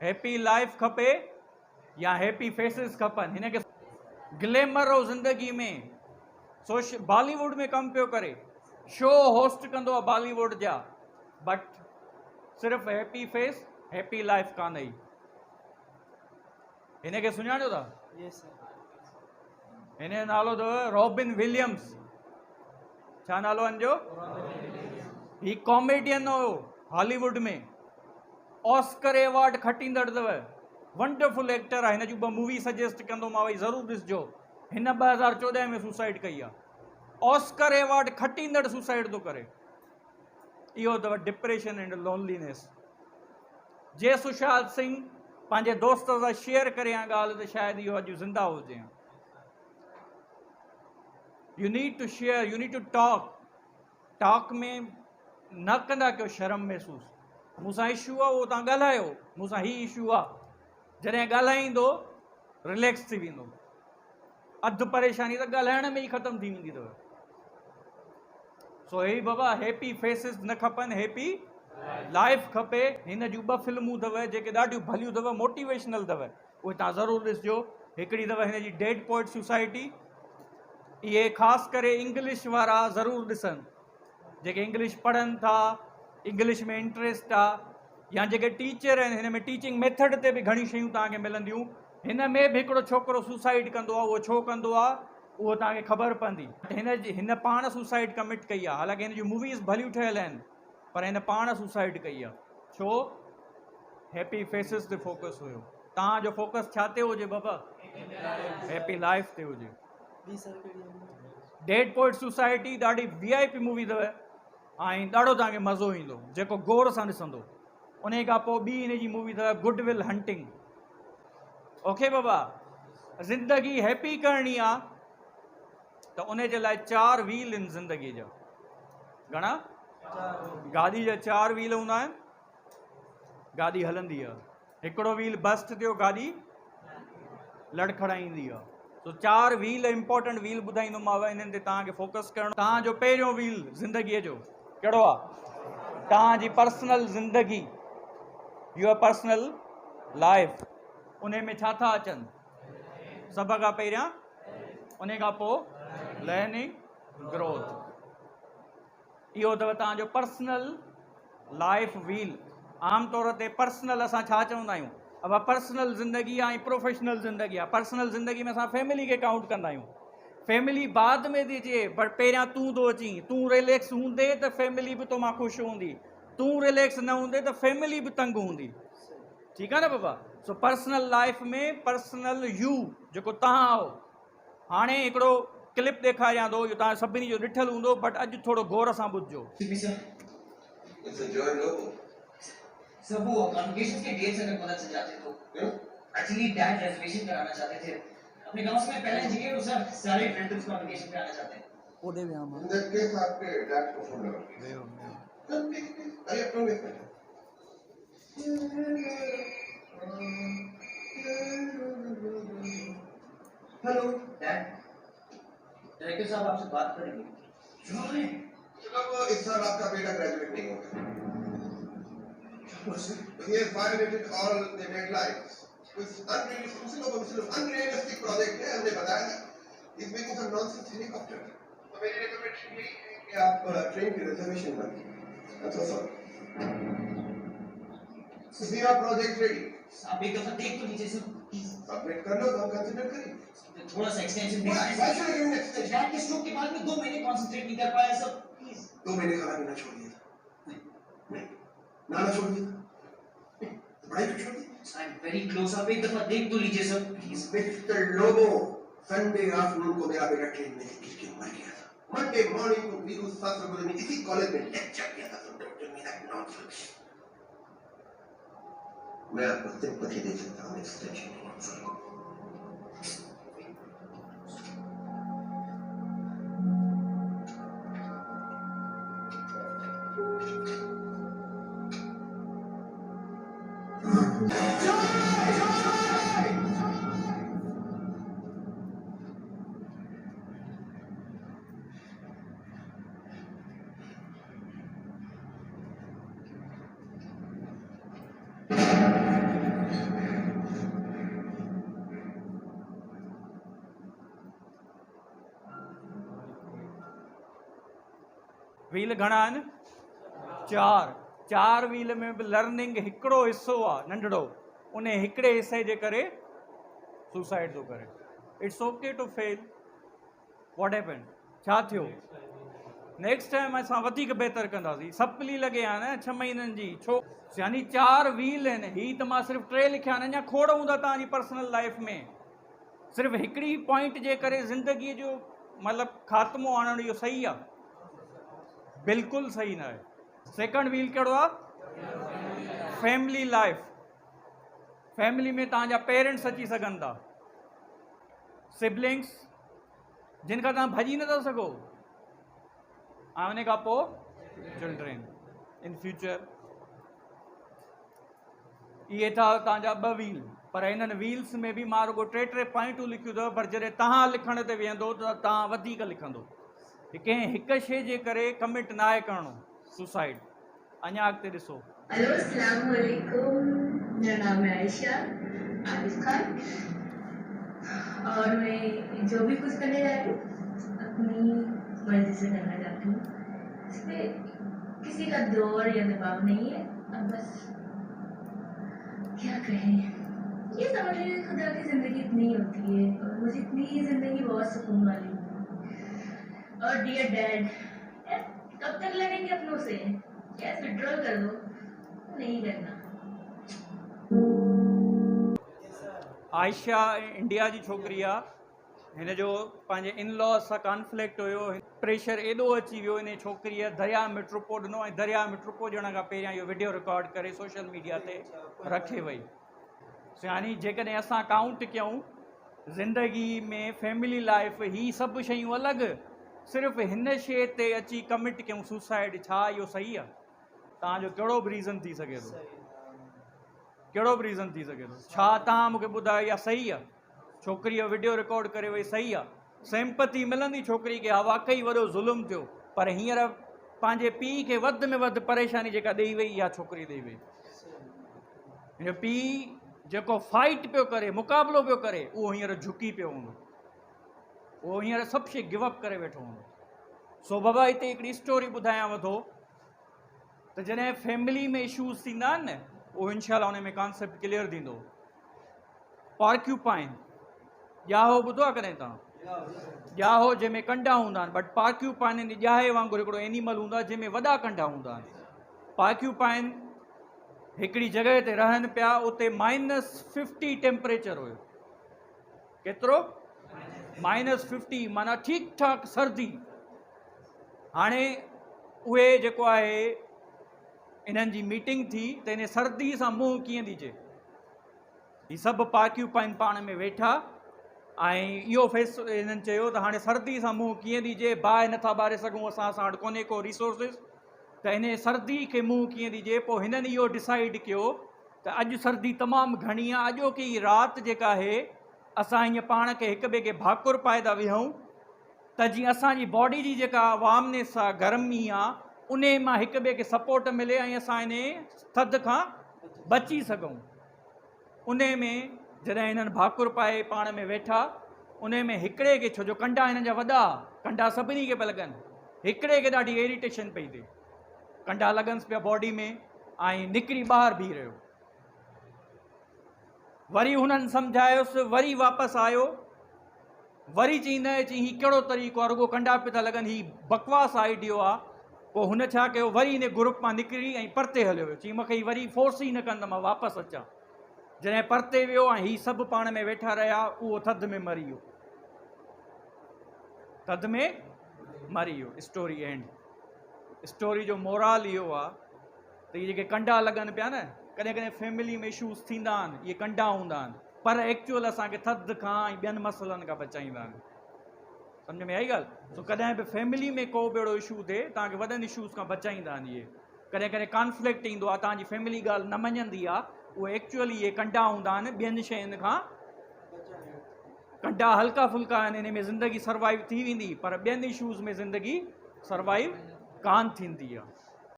Happy life खपे या happy faces खपनि? हिन खे ग्लैमर हो ज़िंदगी में, बॉलीवुड में कमु पियो करे, शो होस्ट कंदो आहे बॉलीवुड जा, बट सिर्फ़ु हैप्पी फेस हैप्पी लाइफ कान ई। हिन खे सुञाणो था? हिन जो नालो अथव रॉबिन विलियम्स। छा नालो हिनजो? ही कॉमेडियन हो हॉलीवुड में, ऑस्कर अवार्ड खटींदड़ अथव, वंडरफुल एक्टर आहे। हिन जूं ॿ मूवी सजेस्ट कंदोमांव, वई ज़रूरु ॾिसजो। हिन 2014 में सुसाइड कई आहे, ऑस्कर अवार्ड खटींदड़ सुसाइड थो करे। इहो अथव डिप्रेशन एंड लोनलीनेस। जे सुशांत सिंह पंहिंजे दोस्त सां शेयर करे ॻाल्हि, त शायदि इहो अॼु ज़िंदा हुजे। You need to share, you need to talk में न कंदा कयो शर्म महसूस। मूंसां इशू आहे, उहो तव्हां ॻाल्हायो, मूंसां ही इशू आहे। जॾहिं ॻाल्हाईंदो रिलैक्स थी वेंदो, अधु परेशानी त ॻाल्हाइण में ई ख़तमु थी वेंदी अथव। सो हे बाबा, हैप्पी फेसिस न खपनि, हैप्पी लाइफ खपे। हिन जूं 2 फिल्मूं अथव जेके ॾाढियूं भलियूं अथव, मोटिवेशनल अथव, उहे तव्हां ज़रूरु ॾिसजो। हिकिड़ी अथव हिन जी डेड पोइट सोसाइटी, इहे ख़ासि करे इंग्लिश वारा ज़रूरु ॾिसनि, जेके इंग्लिश पढ़नि था, इंग्लिश में इंट्रस्ट आहे, या जेके टीचर आहिनि। हिन में टीचिंग मेथड ते बि घणी शयूं तव्हांखे मिलंदियूं। हिन में बि हिकिड़ो छोकिरो सुसाइड कंदो आहे, उहो छो कंदो आहे उहो तव्हांखे ख़बर पवंदी। हिन पाण सुसाइड कमिट कई आहे, हालांकि हिन जूं मूवीज़ भलियूं ठहियल आहिनि, पर हिन पाण सुसाइड कई आहे। छो? हैप्पी फेसिस ते फोकस हुयो। तव्हांजो फोकस छा ते हुजे बाबा? हैप्पी लाइफ ते हुजे। डेड पोइट सोसाइटी ॾाढी VIP मूवी अथव, ऐं ॾाढो तव्हांखे मज़ो ईंदो जेको गौर सां ॾिसंदो। उन खां पोइ ॿी हिन जी मूवी अथव गुड विल हंटिंग। ओके बाबा, ज़िंदगी हैप्पी करणी आहे त उन जे लाइ 4 व्हील आहिनि ज़िंदगीअ जा। घणा? गाॾी जा 4 व्हील हूंदा आहिनि, गाॾी हलंदी आहे। हिकिड़ो व्हील बस्ट थियो, गाॾी लड़खड़ाईंदी आहे। तो 4 व्हील इंपॉर्टेंट व्हील ॿुधाईंदोमांव, इन्हनि ते तव्हांखे फोकस करणो। तव्हांजो पहिरियों व्हील ज़िंदगीअ जो कहिड़ो आहे? तव्हांजी पर्सनल ज़िंदगी, योर पर्सनल लाइफ। उन में छा था अचनि? सभ खां पहिरियां, उन खां पोइ लर्निंग ग्रोथ। इहो अथव तव्हांजो पर्सनल लाइफ व्हील। आमतौर ते पर्सनल असां छा चवंदा आहियूं? अब पर्सनल ज़िंदगी आहे ऐं प्रोफेशनल ज़िंदगी आहे। पर्सनल ज़िंदगी में असां फैमिली खे काउंट कंदा आहियूं। फैमिली बाद में थी अचे, बट पहिरियां तूं थो अची। तूं रिलैक्स हूंदे त फैमिली बि तोमां ख़ुशि हूंदी, तूं रिलैक्स न हूंदे त फैमिली बि तंग हूंदी। ठीकु आहे न बाबा? सो पर्सनल लाइफ में पर्सनल यू जेको तव्हां हो। हाणे हिकिड़ो क्लिप ॾेखारियां थो, इहो तव्हां सभिनी जो ॾिठल हूंदो, बट अॼु थोरो गौर सां ॿुधजो। सर वो कॉन्वोकेशन के डेट्स अगर पता चल जाते तो एक्चुअली डैड रिजर्वेशन कराना चाहते थे अपने गांव में। पहले इंजीनियर सर, सारे रिलेटिव्स कॉन्वोकेशन पे आना चाहते हैं। ओदे में हम इन दैट केस आपके डैड को फोन लगाओ। अरे अपना देखो। हेलो डैड, डायरेक्टर साहब आपसे बात करेंगे। चलो इस साल आपका बेटा ग्रेजुएट नहीं होगा। He has violated all the deadlines. With unrealistic project है, हमने बताया था। He's making some nonsense helicopter. तो मेरी recommendation यही है कि आप train की reservation कर लीजिए। That's all. So we are project ready. आप एक दफा देख तो लीजिए सर, प्लीज। Submit कर लो तो हम consider करेंगे। थोड़ा सा एक्सटेंशन दे दीजिए। Why should I give an extension? Dad के स्ट्रोक के बाद में 2 महीने कंसंट्रेट नहीं कर पाया सर, प्लीज। 2 महीने खाना पीना छोड़ दिया था। नहीं, नाना छोड़ दिया था। पढ़ाई भी छोड़ दी। आई एम वेरी क्लोज, आप एक दफा देख तो लीजिए sir, please. Mister Lobo, Sunday afternoon को मेरा बेटा ट्रेन में गिर के मर गया था। मंडे मॉर्निंग को वीरू शास्त्री ने इसी कॉलेज में लेक्चर दिया था। Don't tell me that nonsense. मैं आपको सिंपैथी दे सकता हूँ, एक्सटेंशन नहीं। व्हील घणा आहिनि? 4 व्हील में बि लर्निंग हिकिड़ो हिसो आहे नंढड़ो, उन हिकिड़े हिसे जे करे सुसाइड थो करे। It's okay to fail. What happen? छा थियो? नेक्स्ट टाइम असां वधीक बहितर कंदासीं। सप्ली लॻे आहे न 6 महीननि जी, छो यानी 4 व्हील आहिनि। हीअ त मां सिर्फ़ु 3 लिखिया आहिनि, अञा खोड़ हूंदा तव्हांजी पर्सनल लाइफ में। सिर्फ़ु हिकिड़ी पॉइंट जे करे ज़िंदगीअ जो मतिलबु ख़ात्मो आणणु इहो सही आहे? बिल्कुलु सही न आहे। सेकंड व्हील कहिड़ो आहे? Family life. फैमिली में तव्हांजा पेरेंट्स अची सघनि था, सिबलिंग्स जिन खां तव्हां भॼी नथा सघो, ऐं उन खां पोइ चिल्ड्रेन इन फ्यूचर। इहे था तव्हांजा 2 व्हील। पर हिननि व्हील्स में बि मां रुगो 3 पॉइंटूं लिखियूं अथव, पर जॾहिं तव्हां लिखण ते वेहंदो त तव्हां वधीक लिखंदो। कंहिं हिकु शइ जे करे कमिट न आहे करिणो सुसाइड। अञा अॻिते ॾिसो। हेलो, अस्सलाम वालेकुम। मेरा नाम है आयशा आरिफ खान और मैं जो भी कुछ करने जा रही हूँ अपनी मर्जी से करना चाहती हूँ। इस पर किसी का दौर या दबाव नहीं है। अब बस क्या कहें, ये समझ लीजिए खुदा की जिंदगी इतनी ही होती है और मुझे इतनी ही जिंदगी बहुत सुकून वाली है। और डियर डैड, कब तक लड़ेंगे अपनों से? गैस विड्रॉल कर दो, नहीं करना। आयशा इंडिया जी छोकिरी आहे। हिन जो पंहिंजे इन लॉस सां कॉन्फ्लिक्ट हुयो, प्रेशर एॾो अची वियो हिन छोकिरीअ दरिया में ट्रुपो ॾिनो, ऐं दरिया में ट्रुपो ॾियण खां पहिरियां इहो वीडियो रिकॉर्ड करे सोशल मीडिया ते रखे वई। यानी जेकॾहिं असां काउंट कयूं ज़िंदगी में फैमिली लाइफ ही सभु शयूं अलॻि, सिर्फ़ु हिन शइ ते अची कमिट कयूं सुसाइड, छा इहो सही आहे? तव्हांजो कहिड़ो बि रीज़न थी सघे थो, कहिड़ो बि रीज़न थी सघे थो। छा तव्हां मूंखे ॿुधायो इहा सही आहे? छोकिरीअ वीडियो रिकॉर्ड करे वई, सही आहे? सिंपैथी मिलंदी छोकिरी खे, हा वाकई वॾो ज़ुल्म थियो, पर हींअर पंहिंजे पीउ खे वधि में वधि परेशानी जेका ॾेई वई इहा छोकिरी ॾेई वई। हिन पीउ जेको फाइट पियो करे, मुक़ाबिलो पियो करे, उहो हींअर झुकी पियो हूंदो, उहो हींअर सभु शइ गिव अप करे वेठो हूंदो। सो बाबा हिते हिकिड़ी स्टोरी ॿुधायांव थो त जॾहिं फैमिली में इशूज़ थींदा आहिनि न, उहो इनशाला उन में कॉन्सेप्ट क्लियर थींदो। पार्क्यूपाइन ॼाहो ॿुधो आहे कॾहिं तव्हां? ॼाहो जंहिंमें कंडा हूंदा आहिनि, बट पार्क्यूपाइन ॼाहे वांगुरु हिकिड़ो एनिमल हूंदो आहे जंहिंमें वॾा कंडा हूंदा आहिनि। पार्क्यूपाइन हिकिड़ी जॻह ते रहनि पिया, उते -50 टेम्परेचर हुयो। केतिरो? -50, माना ठीकु ठाक सर्दी। हाणे उहे जेको आहे इन्हनि जी मीटिंग थी त इन सर्दी सां मुंहुं कीअं ॾिजे। ही सभु पार्क्यूपाइन पाण में वेठा, ऐं इहो इन्हनि चयो त हाणे सर्दी सां मुंहुं कीअं ॾिजे, बाहि नथा ॿारे सघूं, असां वटि कोन्हे को रिसोर्सिस, त इन सर्दी खे मुंहुं कीअं ॾिजे। पोइ हिननि इहो डिसाइड कयो त अॼु सर्दी तमामु घणी आहे, अॼोकी राति जेका आहे असां हीअं पाण खे हिक ॿिए खे भाकुर पाए था विहूं, त जीअं असांजी बॉडी जी जेका वार्मनेस आहे, गर्मी आहे, उन मां हिक ॿिए खे सपोर्ट मिले ऐं असां इन थधि खां बची सघूं। उन में जॾहिं हिननि भाकुर पाए पाण में वेठा, उन में हिकिड़े खे, छो जो कंडा हिननि जा वॾा, कंडा सभिनी खे पिया लॻनि, हिकिड़े खे ॾाढी इरिटेशन पई थिए, कंडा लॻन्स पिया बॉडी में, ऐं निकिरी ॿाहिरि बीह रहियो। वरी हुननि सम्झायोसि, वरी वापसि आयो, वरी चई न चई हीउ कहिड़ो तरीक़ो आहे, रुगो कंडा पिया था लॻनि, हीउ बकवास आइडियो आहे। पोइ हुन छा कयो, वरी इन ग्रुप मां निकिरी ऐं परते हलियो वियो, चई मूंखे हीउ वरी फोर्स ई न कंदो, मां वापसि अचां। जॾहिं परते वियो ऐं हीउ सभु पाण में वेठा रहिया, उहो थधि में मरी वियो, थधि में मरी वियो। Story and. स्टोरी जो मोराल इहो आहे त इहे जेके कंडा लॻनि पिया न, कॾहिं कॾहिं फैमिली में इशूज़ थींदा आहिनि, इहे कंडा हूंदा आहिनि, पर एक्चुअल असांखे थधि खां ऐं ॿियनि मसइलनि खां बचाईंदा आहिनि। सम्झ में आई ॻाल्हि? सो कॾहिं बि फैमिली में को बि अहिड़ो इशू थिए, तव्हांखे वॾनि इशूज़ खां बचाईंदा आहिनि इहे। कॾहिं कॾहिं कॉन्फ्लिक्ट ईंदो आहे, तव्हांजी फैमिली ॻाल्हि न मञंदी आहे, उहे एक्चुअली इहे कंडा हूंदा आहिनि, ॿियनि शयुनि खां। कंडा हल्का फुल्का आहिनि, इन में ज़िंदगी सर्वाइव थी वेंदी, पर ॿियनि इशूज़ में ज़िंदगी सर्वाइव कान थींदी आहे।